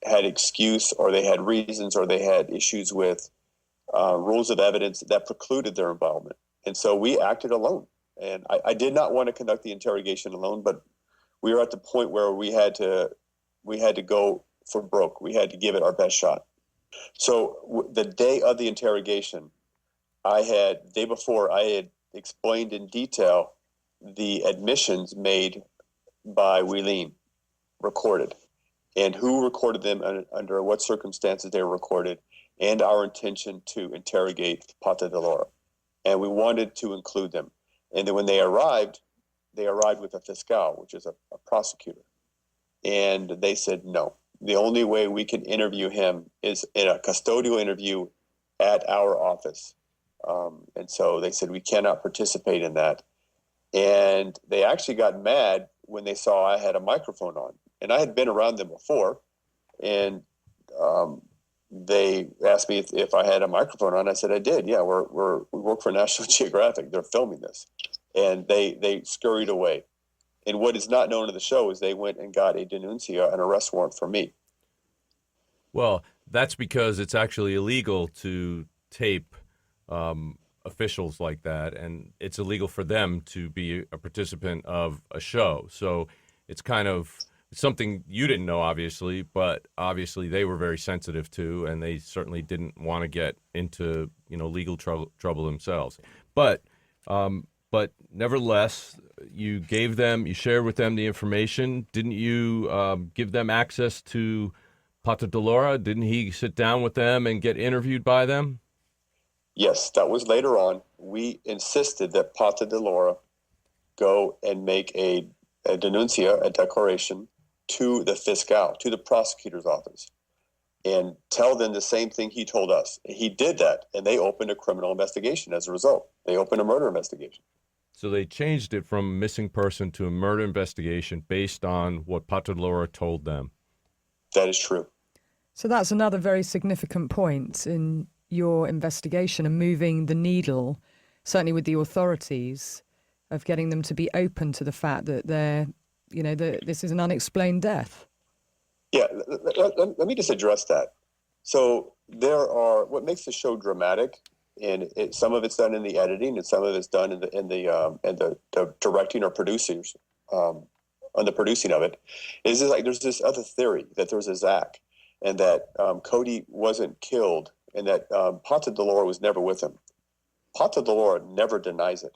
had excuse, or they had reasons, or they had issues with rules of evidence that precluded their involvement. And so we acted alone. And I did not want to conduct the interrogation alone, but we were at the point where we had to go for broke. We had to give it our best shot. So the day of the interrogation, the day before, I had explained in detail the admissions made by Wileen, recorded, and who recorded them, under what circumstances they were recorded, and our intention to interrogate Pata de Lora. And we wanted to include them. And then when they arrived with a fiscal, which is a prosecutor. And they said no. The only way we can interview him is in a custodial interview at our office. And so they said we cannot participate in that. And they actually got mad when they saw I had a microphone on. And I had been around them before. And they asked me if I had a microphone on. I said I did. Yeah, we work for National Geographic. They're filming this. And they scurried away. And what is not known to the show is they went and got a denuncia, an arrest warrant for me. Well, that's because it's actually illegal to tape officials like that, and it's illegal for them to be a participant of a show. So it's kind of something you didn't know, obviously, but obviously they were very sensitive to, and they certainly didn't want to get into legal trouble themselves. But nevertheless, you shared with them the information. Didn't you give them access to Pata de Lora? Didn't he sit down with them and get interviewed by them? Yes, that was later on. We insisted that Pata de Lora go and make a denuncia, a declaration, to the fiscal, to the prosecutor's office, and tell them the same thing he told us. He did that, and they opened a criminal investigation as a result. They opened a murder investigation. So they changed it from missing person to a murder investigation based on what Patadlora told them. That is true. So that's another very significant point in your investigation and moving the needle, certainly with the authorities, of getting them to be open to the fact that this is an unexplained death. Yeah, let me just address that. So what makes the show dramatic, and some of it's done in the editing, and some of it's done in the directing or producers on the producing of it. Is like there's this other theory that there was a Zach, and that Cody wasn't killed, and that Patadlora was never with him. Patadlora never denies it.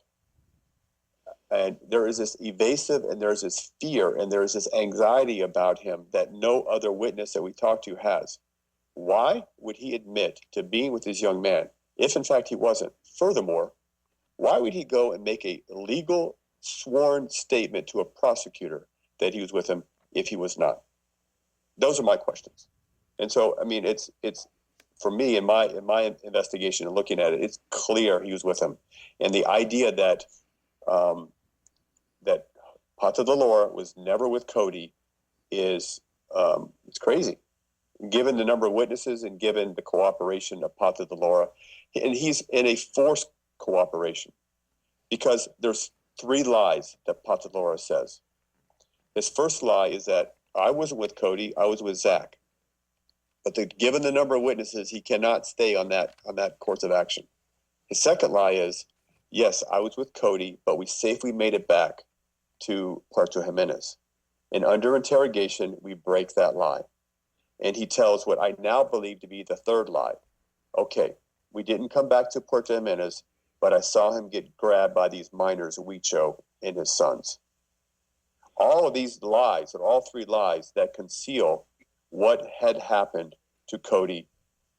And there is this evasive, and there's this fear, and there's this anxiety about him that no other witness that we talked to has. Why would he admit to being with this young man if in fact he wasn't? Furthermore, why would he go and make a legal sworn statement to a prosecutor that he was with him if he was not? Those are my questions. And so, I mean, it's for me in my investigation and looking at it, it's clear he was with him. And the idea that that Patadlora was never with Cody is it's crazy, given the number of witnesses and given the cooperation of Patadlora. And he's in a forced cooperation because there's 3 lies that Patadlora says. His first lie is that I wasn't with Cody, I was with Zach. But given the number of witnesses, he cannot stay on that course of action. His second lie is, yes, I was with Cody, but we safely made it back to Puerto Jimenez. And under interrogation, we break that lie. And he tells what I now believe to be the third lie. Okay, we didn't come back to Puerto Jimenez, but I saw him get grabbed by these miners, Huicho and his sons. All of these lies, or all 3 lies, that conceal what had happened to Cody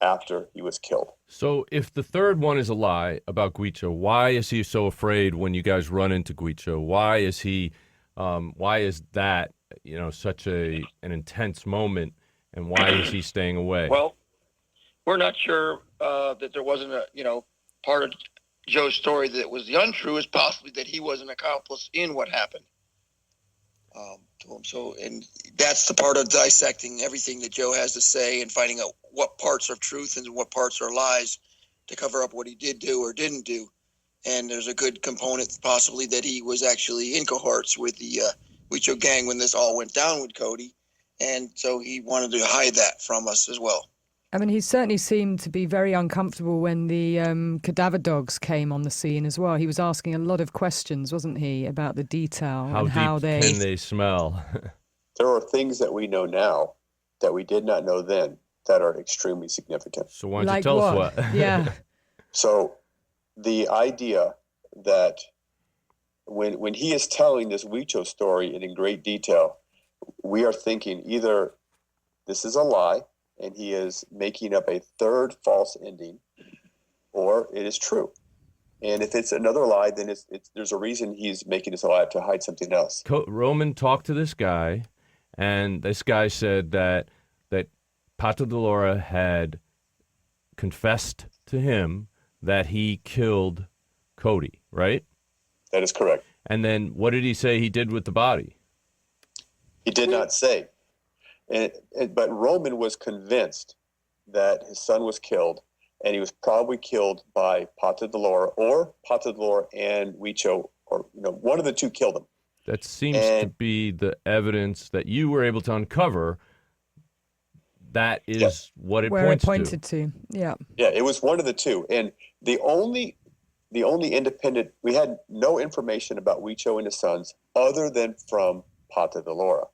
after he was killed. So if the third one is a lie about Huicho, why is he so afraid when you guys run into Huicho? Why is that, such an intense moment, and why is he staying away? Well, we're not sure that there wasn't part of Joe's story that was the untrue is possibly that he was an accomplice in what happened to him. So, and that's the part of dissecting everything that Joe has to say and finding out what parts are truth and what parts are lies to cover up what he did do or didn't do. And there's a good component possibly that he was actually in cohorts with the Huicho gang when this all went down with Cody. And so he wanted to hide that from us as well. I mean, he certainly seemed to be very uncomfortable when the cadaver dogs came on the scene as well. He was asking a lot of questions, wasn't he, about the detail and how they... can they smell? There are things that we know now that we did not know then that are extremely significant. So why don't you tell us what? Yeah. So the idea that when he is telling this Huicho story in great detail, we are thinking either this is a lie and he is making up a third false ending, or it is true. And if it's another lie, then there's a reason he's making this a lie to hide something else. Roman talked to this guy, and this guy said that Patadlora had confessed to him that he killed Cody, right? That is correct. And then what did he say he did with the body? He did not say. But Roman was convinced that his son was killed, and he was probably killed by Patadlora or Patadlora and Huicho, or one of the two killed him. That seems to be the evidence that you were able to uncover. That is what it pointed to. Yeah. Yeah, it was one of the two. And the only independent, we had no information about Huicho and his sons other than from Patadlora.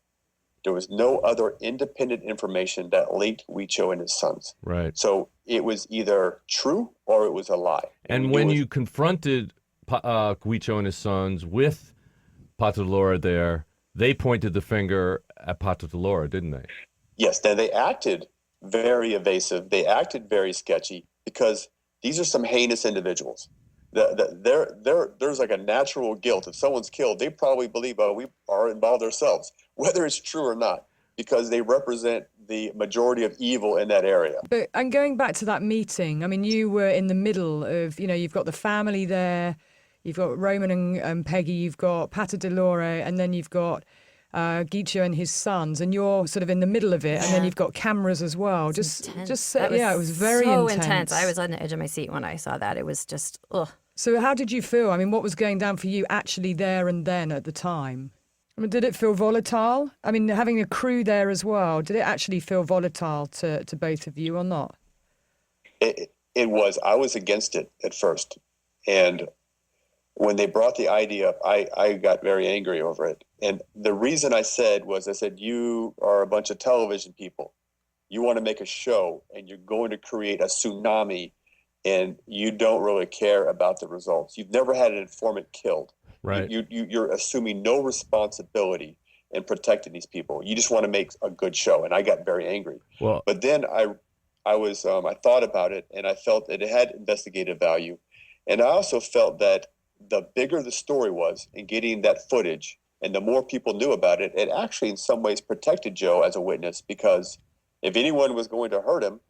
There was no other independent information that linked Huicho and his sons. Right. So it was either true or it was a lie. And when you confronted Huicho and his sons with Patadlora there, they pointed the finger at Patadlora, didn't they? Yes, they acted very evasive. They acted very sketchy because these are some heinous individuals. There's like a natural guilt. If someone's killed, they probably believe, oh, we are involved ourselves, whether it's true or not, because they represent the majority of evil in that area. But and going back to that meeting, I mean, you were in the middle of, you've got the family there, you've got Roman and Peggy, you've got Pata Delore, and then you've got Guicho and his sons, and you're sort of in the middle of it, and then you've got cameras as well. It was very so intense. I was on the edge of my seat when I saw that. It was just, ugh. So how did you feel? I mean, what was going down for you actually there and then at the time? I mean, did it feel volatile? I mean, having a crew there as well, did it actually feel volatile to both of you or not? It was. I was against it at first. And when they brought the idea up, I got very angry over it. And the reason I said, you are a bunch of television people. You want to make a show, and you're going to create a tsunami, and you don't really care about the results. You've never had an informant killed. Right. You're assuming no responsibility in protecting these people. You just want to make a good show. And I got very angry. Well, but then I thought about it, and I felt that it had investigative value. And I also felt that the bigger the story was in getting that footage, and the more people knew about it, it actually in some ways protected Joe as a witness, because if anyone was going to hurt him,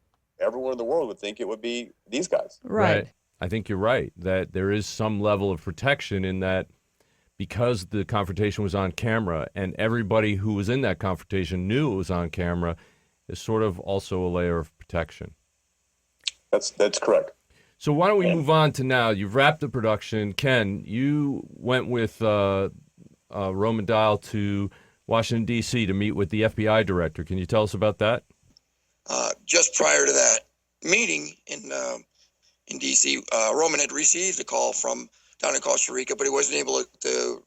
everyone in the world would think it would be these guys. Right. I think you're right, that there is some level of protection in that, because the confrontation was on camera and everybody who was in that confrontation knew it was on camera, is sort of also a layer of protection. That's correct. So why don't we move on to now? You've wrapped the production. Ken, you went with Roman Dial to Washington, D.C. to meet with the FBI director. Can you tell us about that? Just prior to that meeting in D.C., Roman had received a call from down in Costa Rica, but he wasn't able to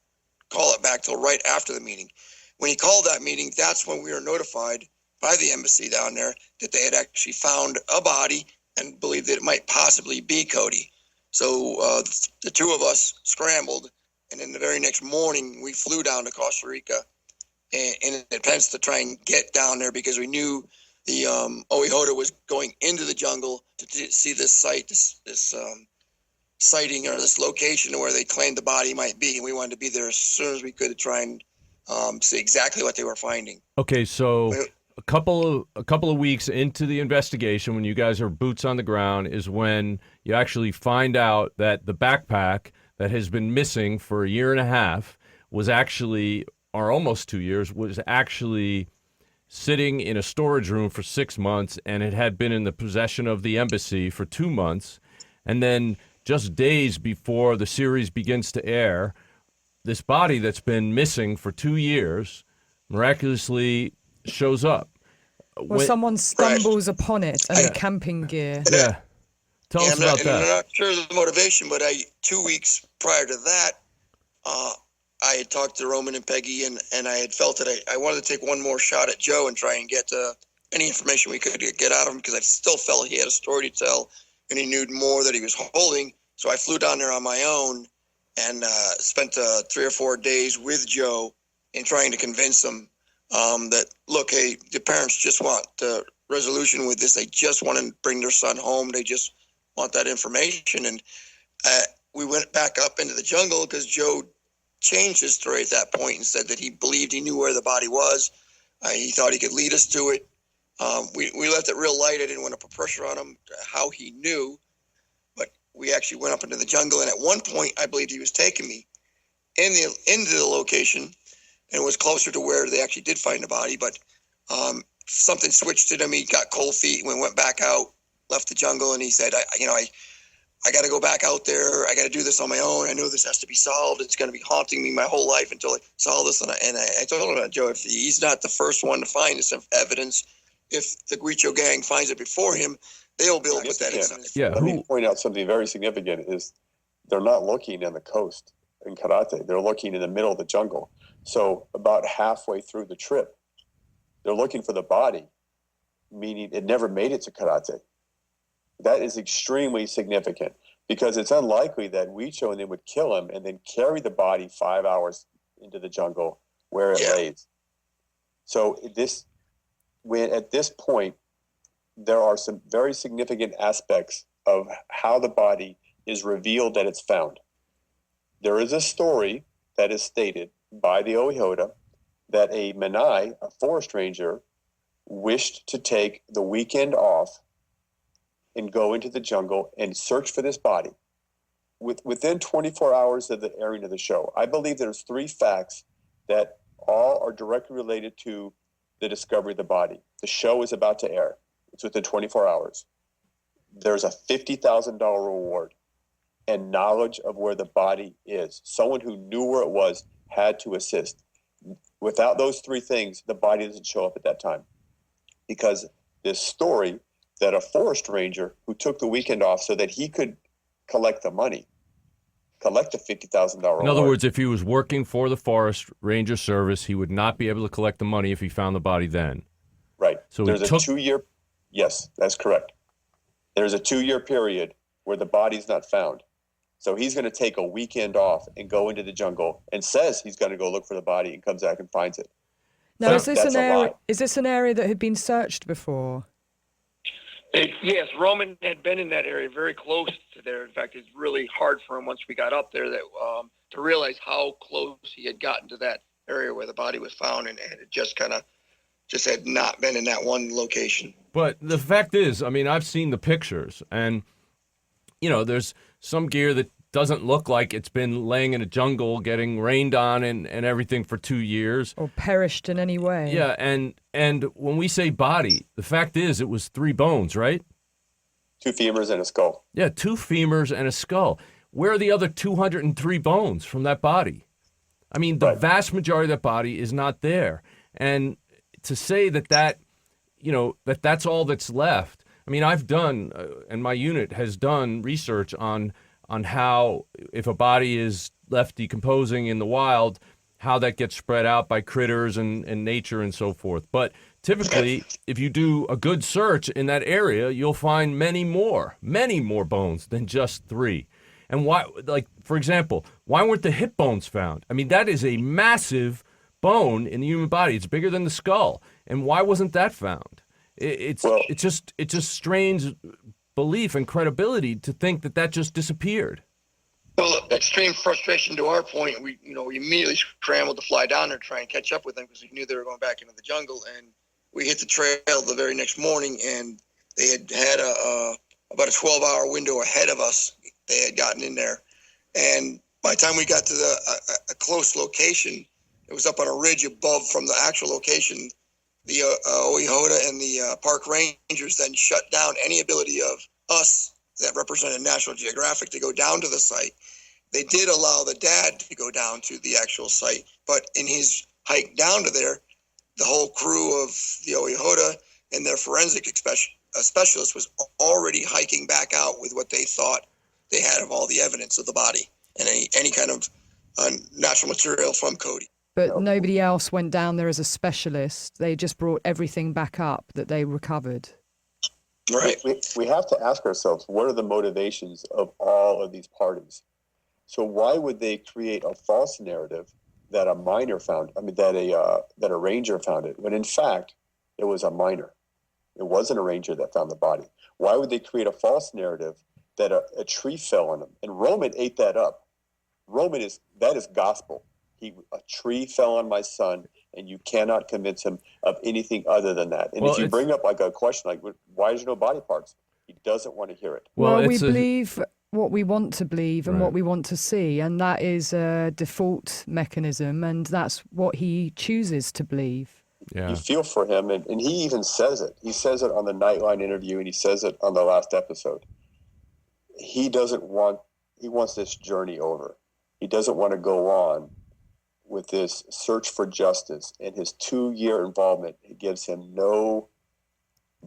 call it back till right after the meeting. When he called that meeting, that's when we were notified by the embassy down there that they had actually found a body and believed that it might possibly be Cody. So the two of us scrambled, and then the very next morning we flew down to Costa Rica in attempts to try and get down there, because we knew the Oehoda was going into the jungle to see this site, this sighting or this location where they claimed the body might be, and we wanted to be there as soon as we could to try and see exactly what they were finding. Okay, so a couple of weeks into the investigation, when you guys are boots on the ground, is when you actually find out that the backpack that has been missing for a year and a half was actually, or almost 2 years, was actually sitting in a storage room for 6 months, and it had been in the possession of the embassy for 2 months. And then just days before the series begins to air, this body that's been missing for 2 years miraculously shows up. Well, someone stumbles upon it in a camping gear. Yeah. Tell us about that. I'm not sure of the motivation, but 2 weeks prior to that, I had talked to Roman and Peggy, and I had felt that I wanted to take one more shot at Joe and try and get any information we could get out of him, because I still felt he had a story to tell, and he knew more that he was holding. So I flew down there on my own and spent 3 or 4 days with Joe in trying to convince him that, look, hey, the parents just want resolution with this. They just want to bring their son home. They just want that information. And we went back up into the jungle because Joe changed his story at that point and said that he believed he knew where the body was. He thought he could lead us to it. We left it real light. I didn't want to put pressure on him how he knew, but we actually went up into the jungle. And at one point, I believed he was taking me into the location, and it was closer to where they actually did find the body. But something switched in him. He got cold feet and we went back out, left the jungle, and he said, I got to go back out there. I got to do this on my own. I know this has to be solved. It's going to be haunting me my whole life until I solve this. And I told him, Joe, if he's not the first one to find this evidence, if the Guicho gang finds it before him, they'll be able to put that in. Yeah. Let me point out something very significant is they're not looking on the coast in Karate. They're looking in the middle of the jungle. So about halfway through the trip, they're looking for the body, meaning it never made it to Karate. That is extremely significant because it's unlikely that Guicho and them would kill him and then carry the body 5 hours into the jungle where it lays. So at this point, there are some very significant aspects of how the body is revealed that it's found. There is a story that is stated by the Oehoda that a Menai, a forest ranger, wished to take the weekend off and go into the jungle and search for this body. Within 24 hours of the airing of the show, I believe there's 3 facts that all are directly related to the discovery of the body. The show is about to air. It's within 24 hours. There's a $50,000 reward and knowledge of where the body is. Someone who knew where it was had to assist. Without those 3 things, the body doesn't show up at that time. Because this story that a forest ranger who took the weekend off so that he could collect the money, collect the $50,000 reward. In other words, if he was working for the Forest Ranger Service, he would not be able to collect the money if he found the body then. Right. So there's a 2-year, yes, that's correct. There's a 2-year period where the body's not found. So he's going to take a weekend off and go into the jungle and says he's going to go look for the body and comes back and finds it. Now, is this an area that had been searched before? Yes, Roman had been in that area, very close to there. In fact, it's really hard for him once we got up there that to realize how close he had gotten to that area where the body was found, and it just had not been in that one location. But the fact is, I mean, I've seen the pictures, and, you know, there's some gear that doesn't look like it's been laying in a jungle getting rained on and everything for 2 years. Or perished in any way. Yeah, and when we say body, the fact is it was 3 bones, right? 2 femurs and a skull. Yeah, 2 femurs and a skull. Where are the other 203 bones from that body? I mean, the vast majority of that body is not there. And to say that you know, that's all that's left. I mean, I've done, and my unit has done research on how, if a body is left decomposing in the wild, how that gets spread out by critters and nature and so forth. But typically, if you do a good search in that area, you'll find many more bones than just 3. And why, like, for example, why weren't the hip bones found? I mean, that is a massive bone in the human body. It's bigger than the skull. And why wasn't that found? It's just strange belief and credibility to think that just disappeared. Well, extreme frustration to our point. We immediately scrambled to fly down there to try and catch up with them because we knew they were going back into the jungle. And we hit the trail the very next morning, and they had about a 12-hour window ahead of us. They had gotten in there, and by the time we got to a close location, it was up on a ridge above from the actual location. The Oehoda and the park rangers then shut down any ability of us that represented National Geographic to go down to the site. They did allow the dad to go down to the actual site, but in his hike down to there, the whole crew of the Oehoda and their forensic specialist was already hiking back out with what they thought they had of all the evidence of the body and any kind of natural material from Cody. But nobody else went down there as a specialist. They just brought everything back up that they recovered. Right. We have to ask ourselves, what are the motivations of all of these parties? So why would they create a false narrative that a miner found? I mean, that a ranger found it, when in fact it was a miner. It wasn't a ranger that found the body. Why would they create a false narrative that a tree fell on him? And Roman ate that up. That is gospel. A tree fell on my son, and you cannot convince him of anything other than that. And if you bring up like a question like, why is there no body parts? He doesn't want to hear it. Well, we believe what we want to believe and what we want to see, and that is a default mechanism, and that's what he chooses to believe. Yeah. You feel for him, and he even says it. He says it on the Nightline interview, and he says it on the last episode. He wants this journey over. He doesn't want to go on with this search for justice, and his 2-year involvement, it gives him no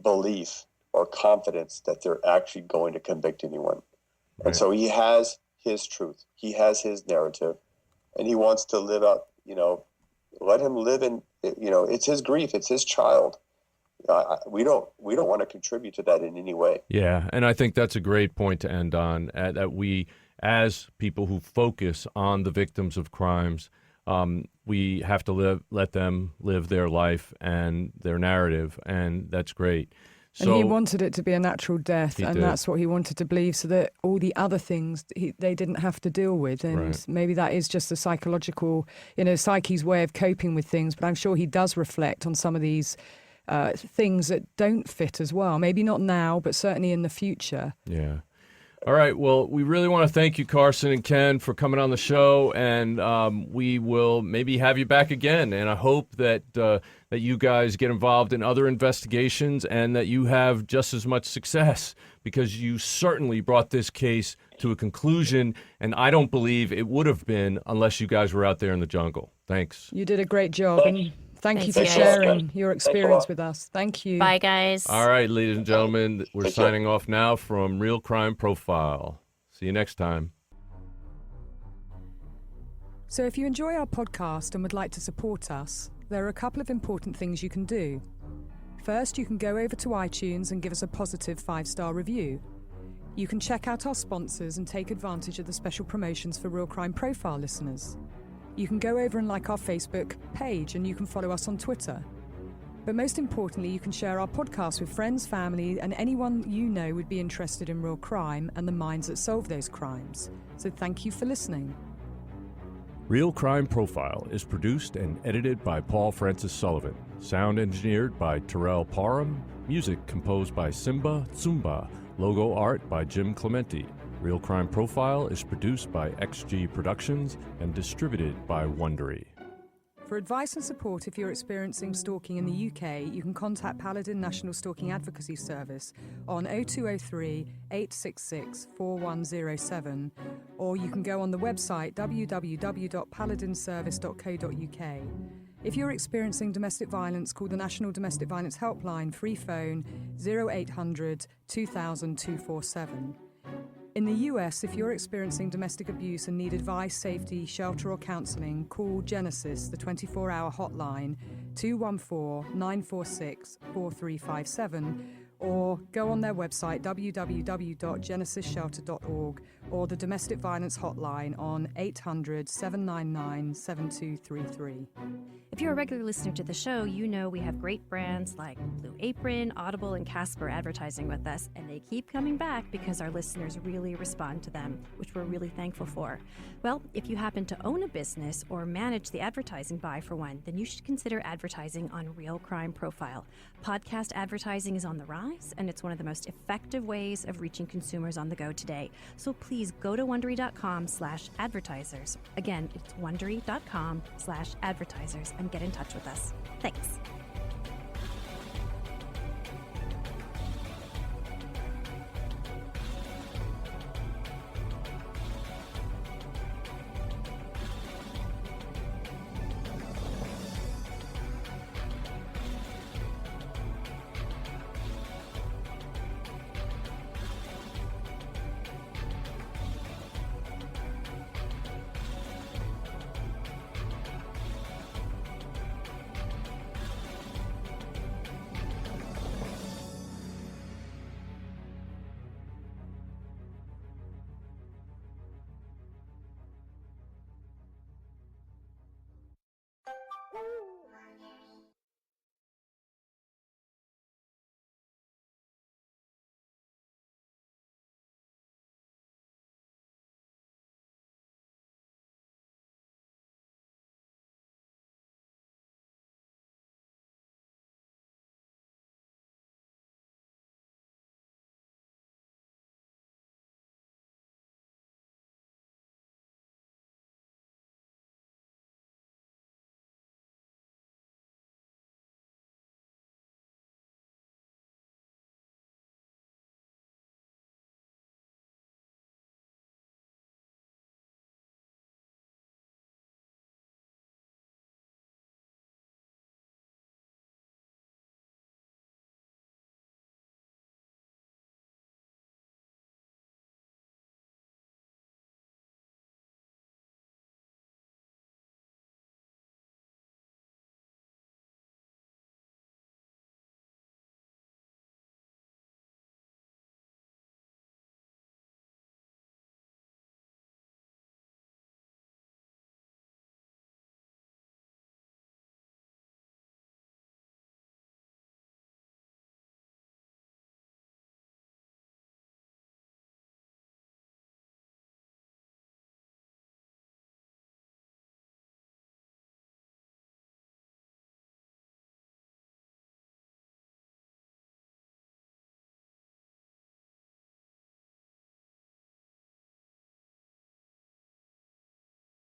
belief or confidence that they're actually going to convict anyone. Right. And so he has his truth. He has his narrative, and he wants to live out, let him live in, it's his grief. It's his child. We don't want to contribute to that in any way. Yeah. And I think that's a great point to end on, that we, as people who focus on the victims of crimes, we have to let them live their life and their narrative, and that's great. So, and he wanted it to be a natural death, He and did. that's what he wanted to believe, so that all the other things they didn't have to deal with. And Right. maybe that is just a psychological, psyche's way of coping with things. But I'm sure he does reflect on some of these things that don't fit as well. Maybe not now, but certainly in the future. Yeah. All right. Well, we really want to thank you, Carson and Ken, for coming on the show, and we will maybe have you back again. And I hope that that you guys get involved in other investigations and that you have just as much success, because you certainly brought this case to a conclusion, and I don't believe it would have been unless you guys were out there in the jungle. Thanks. You did a great job, and thank you for Thanks, guys. sharing your experience with us. Thank you. Bye, guys. All right, ladies and gentlemen, we're signing off now from Real Crime Profile. See you next time. So if you enjoy our podcast and would like to support us, there are a couple of important things you can do. First, you can go over to iTunes and give us a positive 5-star review. You can check out our sponsors and take advantage of the special promotions for Real Crime Profile listeners. You can go over and like our Facebook page, and you can follow us on Twitter. But most importantly, you can share our podcast with friends, family, and anyone you know would be interested in real crime and the minds that solve those crimes. So thank you for listening. Real Crime Profile is produced and edited by Paul Francis Sullivan. Sound engineered by Terrell Parham. Music composed by Simba Tsumba. Logo art by Jim Clementi. Real Crime Profile is produced by XG Productions and distributed by Wondery. For advice and support if you're experiencing stalking in the UK, you can contact Paladin National Stalking Advocacy Service on 0203 866 4107, or you can go on the website www.paladinservice.co.uk. If you're experiencing domestic violence, call the National Domestic Violence Helpline free phone 0800 2000 247. In the US, if you're experiencing domestic abuse and need advice, safety, shelter or counselling, call Genesis, the 24-hour hotline, 214-946-4357, or go on their website, www.genesisshelter.org, or the domestic violence hotline on 800-799-7233. If you're a regular listener to the show, you know we have great brands like Blue Apron, Audible, and Casper advertising with us, and they keep coming back because our listeners really respond to them, which we're really thankful for. Well, if you happen to own a business or manage the advertising buy for one, then you should consider advertising on Real Crime Profile. Podcast advertising is on the rise, and it's one of the most effective ways of reaching consumers on the go today. So please go to Wondery.com/advertisers. Again, it's Wondery.com/advertisers and get in touch with us. Thanks.